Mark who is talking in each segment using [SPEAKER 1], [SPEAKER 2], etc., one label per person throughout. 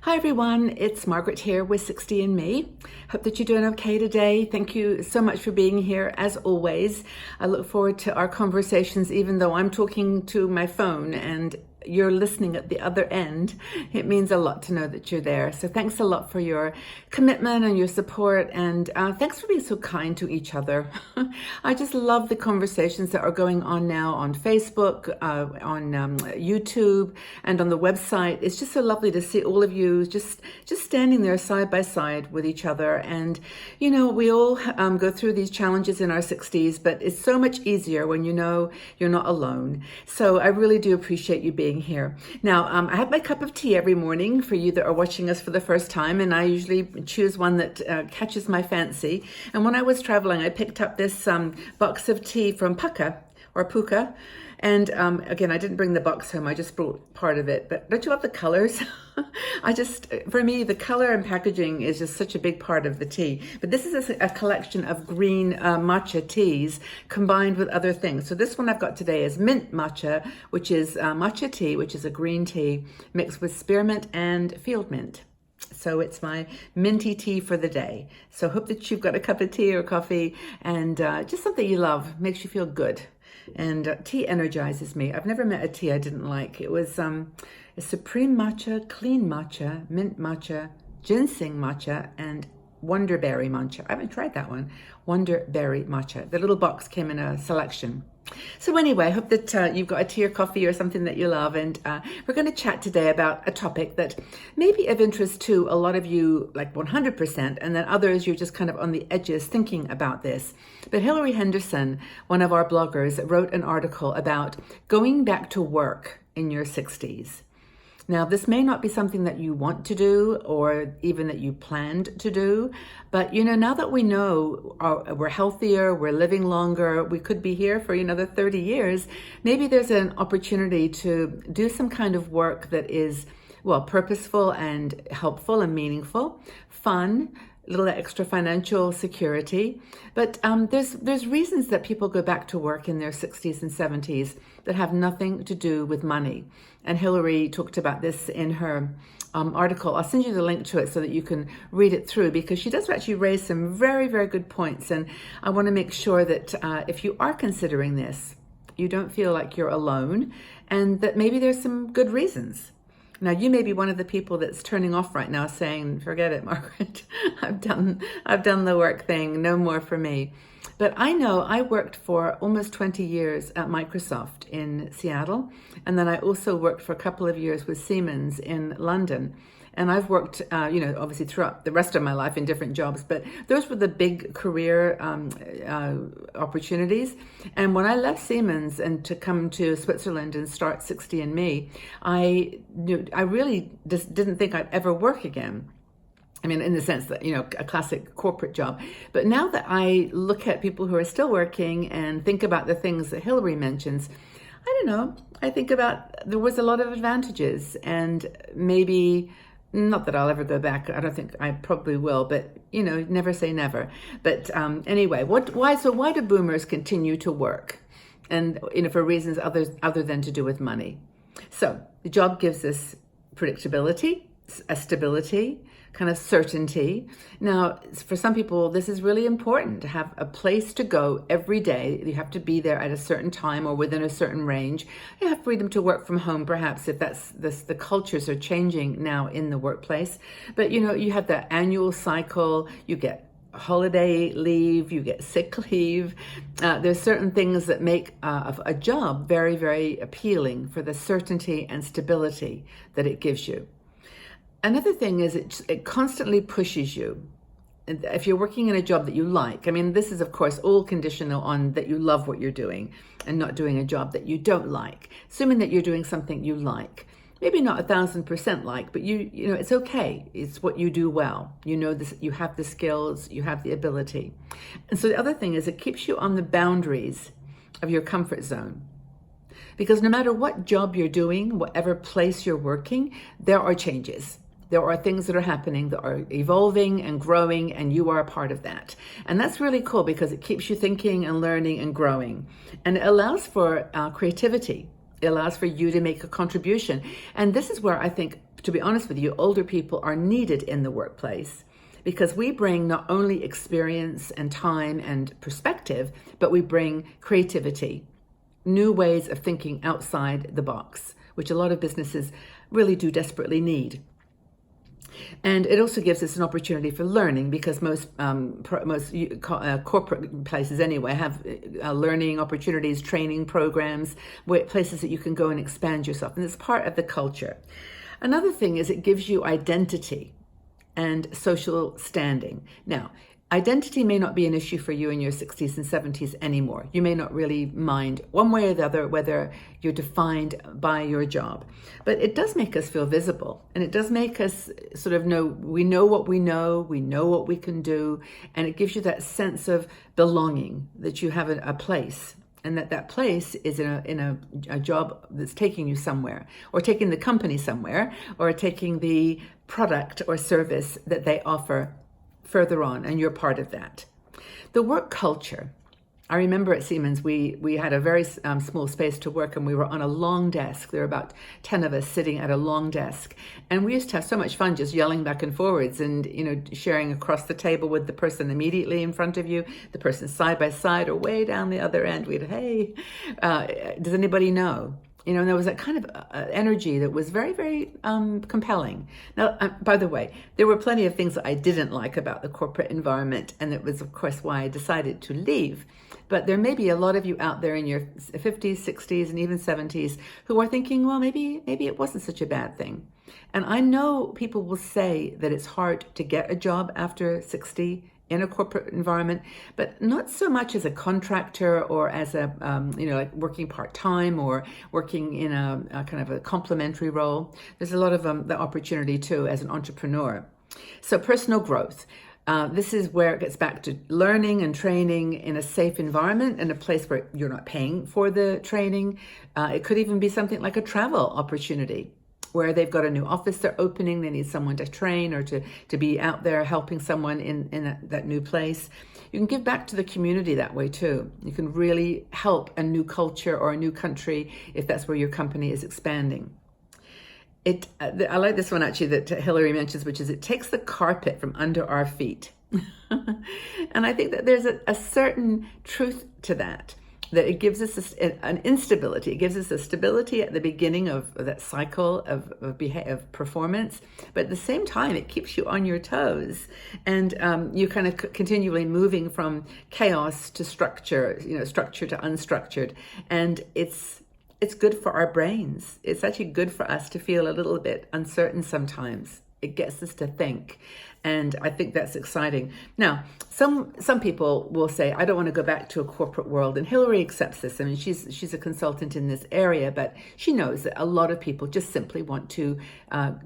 [SPEAKER 1] Hi everyone, it's Margaret here with 60 and Me. Hope that you're doing okay today. Thank you so much for being here as always. I look forward to our conversations even though I'm talking to my phone and you're listening at the other end. It means a lot to know that you're there. So thanks a lot for your commitment and your support, and thanks for being so kind to each other. I just love the conversations that are going on now on Facebook, on YouTube, and on the website. It's just so lovely to see all of you just standing there side by side with each other. And you know, we all go through these challenges in our 60s, but it's so much easier when you know you're not alone. So I really do appreciate you being here. Now, I have my cup of tea every morning for you that are watching us for the first time, and I usually choose one that catches my fancy. And when I was traveling, I picked up this box of tea from Puka. And again, I didn't bring the box home, I just brought part of it. But don't you love the colors? For me, the color and packaging is just such a big part of the tea. But this is a collection of green matcha teas combined with other things. So this one I've got today is mint matcha, which is matcha tea, which is a green tea mixed with spearmint and field mint. So it's my minty tea for the day. So hope that you've got a cup of tea or coffee and just something you love, makes you feel good. And tea energizes me. I've never met a tea I didn't like. It was a supreme matcha, clean matcha, mint matcha, ginseng matcha, and wonderberry matcha. I haven't tried that one. Wonderberry matcha. The little box came in a selection. So anyway, I hope that you've got a tea or coffee or something that you love, and we're going to chat today about a topic that may be of interest to a lot of you, like 100%, and then others you're just kind of on the edges thinking about this. But Hilary Henderson, one of our bloggers, wrote an article about going back to work in your 60s. Now, this may not be something that you want to do or even that you planned to do, but you know, now that we know we're healthier, we're living longer, we could be here for another 30 years, maybe there's an opportunity to do some kind of work that is, well, purposeful and helpful and meaningful, fun, a little extra financial security. But there's reasons that people go back to work in their 60s and 70s that have nothing to do with money. And Hilary talked about this in her article. I'll send you the link to it so that you can read it through, because she does actually raise some very, very good points. And I want to make sure that if you are considering this, you don't feel like you're alone, and that maybe there's some good reasons. Now, you may be one of the people that's turning off right now saying, forget it, Margaret, I've done the work thing, no more for me. But I know I worked for almost 20 years at Microsoft in Seattle, and then I also worked for a couple of years with Siemens in London. And I've worked, obviously throughout the rest of my life in different jobs, but those were the big career opportunities. And when I left Siemens and to come to Switzerland and start 60 and Me, I really just didn't think I'd ever work again. I mean, in the sense that, a classic corporate job. But now that I look at people who are still working and think about the things that Hilary mentions, I don't know, I think about there was a lot of advantages, and maybe, not that I'll ever go back. I don't think I probably will, but never say never. But anyway, why do boomers continue to work? And for reasons other than to do with money. So the job gives us predictability, a stability, kind of certainty. Now, for some people, this is really important to have a place to go every day. You have to be there at a certain time or within a certain range. You have freedom to work from home, perhaps, if the cultures are changing now in the workplace. But you have the annual cycle, you get holiday leave, you get sick leave. There's certain things that make a job very, very appealing for the certainty and stability that it gives you. Another thing is it constantly pushes you. If you're working in a job that you like, I mean, this is of course all conditional on that you love what you're doing and not doing a job that you don't like. Assuming that you're doing something you like, maybe not 1,000% like, but it's okay. It's what you do well. This, you have the skills, you have the ability. And so the other thing is it keeps you on the boundaries of your comfort zone. Because no matter what job you're doing, whatever place you're working, there are changes. There are things that are happening that are evolving and growing, and you are a part of that. And that's really cool because it keeps you thinking and learning and growing. And it allows for creativity. It allows for you to make a contribution. And this is where I think to be honest with you, older people are needed in the workplace because we bring not only experience and time and perspective, but we bring creativity, new ways of thinking outside the box, which a lot of businesses really do desperately need. And it also gives us an opportunity for learning because most corporate places anyway have learning opportunities, training programs, places that you can go and expand yourself. And it's part of the culture. Another thing is it gives you identity and social standing. Now, identity may not be an issue for you in your 60s and 70s anymore. You may not really mind one way or the other whether you're defined by your job. But it does make us feel visible, and it does make us sort of know we know what we know what we can do, and it gives you that sense of belonging, that you have a place, and that place is in a job that's taking you somewhere, or taking the company somewhere, or taking the product or service that they offer further on, and you're part of that. The work culture. I remember at Siemens, we had a very small space to work, and we were on a long desk. There were about 10 of us sitting at a long desk. And we used to have so much fun just yelling back and forwards and, sharing across the table with the person immediately in front of you, the person side by side, or way down the other end. We'd, hey, does anybody know? And there was that kind of energy that was very, very compelling. Now, by the way, there were plenty of things that I didn't like about the corporate environment, and that was, of course, why I decided to leave. But there may be a lot of you out there in your 50s, 60s, and even 70s who are thinking, well, maybe it wasn't such a bad thing. And I know people will say that it's hard to get a job after 60 in a corporate environment, but not so much as a contractor or as a, like working part-time or working in a kind of a complementary role. There's a lot of the opportunity too as an entrepreneur. So personal growth. This is where it gets back to learning and training in a safe environment and a place where you're not paying for the training. It could even be something like a travel opportunity, where they've got a new office they're opening, they need someone to train or to be out there helping someone in that new place. You can give back to the community that way too. You can really help a new culture or a new country if that's where your company is expanding. I like this one actually that Hillary mentions, which is it takes the carpet from under our feet. And I think that there's a certain truth to that it gives us an instability. It gives us a stability at the beginning of that cycle of performance, but at the same time, it keeps you on your toes, and you're kind of continually moving from chaos to structure, structure to unstructured, and it's good for our brains. It's actually good for us to feel a little bit uncertain sometimes. It gets us to think. And I think that's exciting. Now, some people will say, I don't want to go back to a corporate world. And Hillary accepts this. I mean, she's a consultant in this area, but she knows that a lot of people just simply want to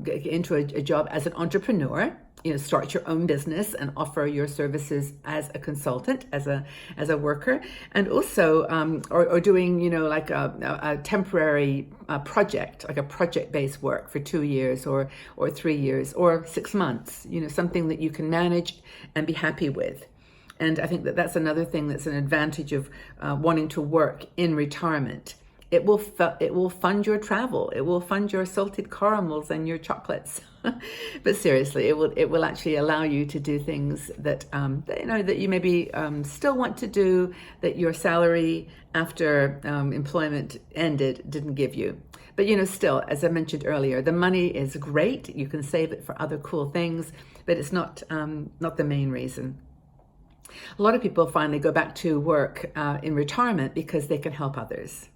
[SPEAKER 1] get into a job as an entrepreneur, start your own business and offer your services as a consultant, as a worker, and also or doing like a temporary project, like a project-based work for 2 years or 3 years or 6 months, something that you can manage and be happy with. And I think that that's another thing that's an advantage of wanting to work in retirement. It will fund your travel. It will fund your salted caramels and your chocolates. But seriously, it will actually allow you to do things that that you maybe still want to do, that your salary after employment ended didn't give you. But still, as I mentioned earlier, the money is great. You can save it for other cool things, but it's not the main reason. A lot of people finally go back to work in retirement because they can help others.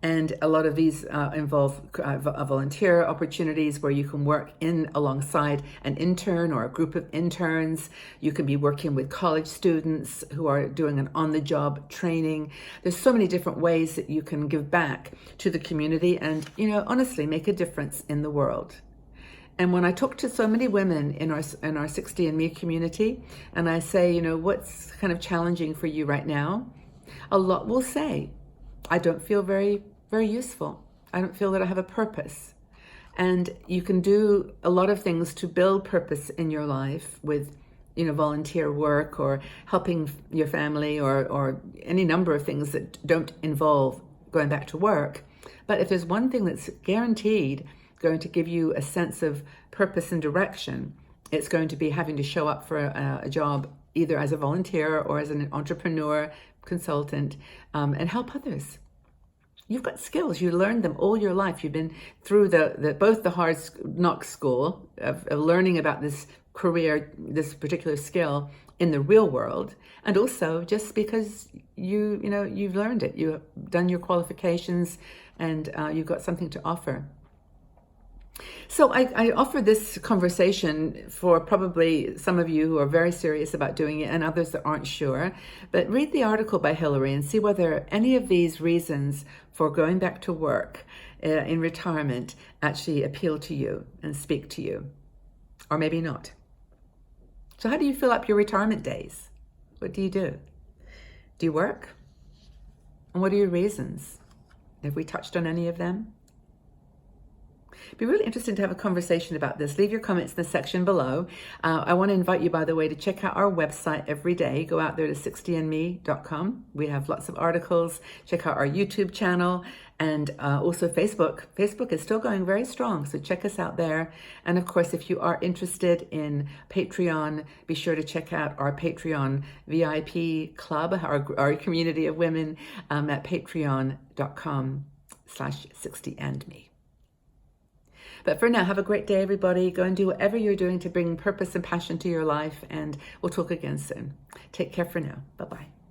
[SPEAKER 1] And a lot of these involve volunteer opportunities where you can work alongside an intern or a group of interns. You can be working with college students who are doing an on-the-job training. There's so many different ways that you can give back to the community and, honestly, make a difference in the world. And when I talk to so many women in our 60 and Me community, and I say, what's kind of challenging for you right now? A lot will say, I don't feel very useful. I don't feel that I have a purpose. And you can do a lot of things to build purpose in your life with, volunteer work or helping your family or any number of things that don't involve going back to work. But if there's one thing that's guaranteed going to give you a sense of purpose and direction. It's going to be having to show up for a job either as a volunteer or as an entrepreneur, consultant, and help others. You've got skills. You learned them all your life. You've been through both the hard knock school of learning about this career, this particular skill in the real world, and also just because you've learned it. You've done your qualifications, and you've got something to offer. So I offer this conversation for probably some of you who are very serious about doing it and others that aren't sure. But read the article by Hillary and see whether any of these reasons for going back to work in retirement actually appeal to you and speak to you, or maybe not. So how do you fill up your retirement days? What do you do? Do you work? And what are your reasons? Have we touched on any of them? It'd be really interesting to have a conversation about this. Leave your comments in the section below. I want to invite you, by the way, to check out our website every day. Go out there to 60andme.com. We have lots of articles. Check out our YouTube channel and also Facebook. Facebook is still going very strong, so check us out there. And of course, if you are interested in Patreon, be sure to check out our Patreon VIP club, our community of women at patreon.com/60andme. But for now, have a great day, everybody. Go and do whatever you're doing to bring purpose and passion to your life, and we'll talk again soon. Take care for now. Bye-bye.